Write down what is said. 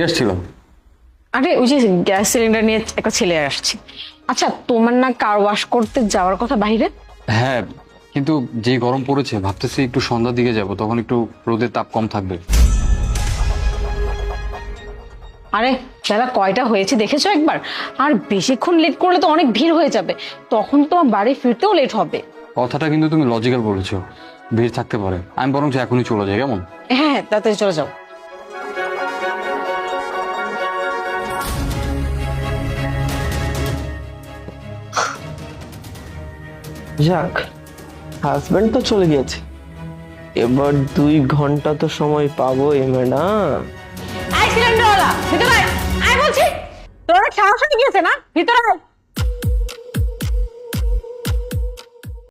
আসছিল? আরে ওই যে গ্যাস সিলিন্ডার নিয়ে একটা ছেলে আসছে। আচ্ছা, তোমার না কার ওয়াশ করতে যাওয়ার কথা বাইরে? হ্যাঁ, কিন্তু যে গরম পড়েছে ভাবতেছি একটু সন্ধ্যার দিকে যাব, তখন একটু রোদের তাপ কম থাকবে। আরে বেলা কয়টা হয়েছে দেখেছো একবার? আর বেশিক্ষণ লেট করলে তো অনেক ভিড় হয়ে যাবে, তখন তো তোমার বাড়ি ফিরতেও লেট হবে। কথাটা কিন্তু তুমি লজিক্যাল বলেছো, ভিড় থাকতে পারে। আমি বরং এখনই চলে যাই, কেমন? হ্যাঁ হ্যাঁ, তাড়াতাড়ি চলে যাও। যাক, হাজবেন্ড তো চলে গেছে, এবার 2 ঘন্টা তো সময় পাবোই ম্যাডাম। আই সিলিন্ডারওয়ালা, ভিতরে আয়। আয় বলছি, তোর অনেক সাহস হয়ে গিয়েছে না, ভিতরে আয়।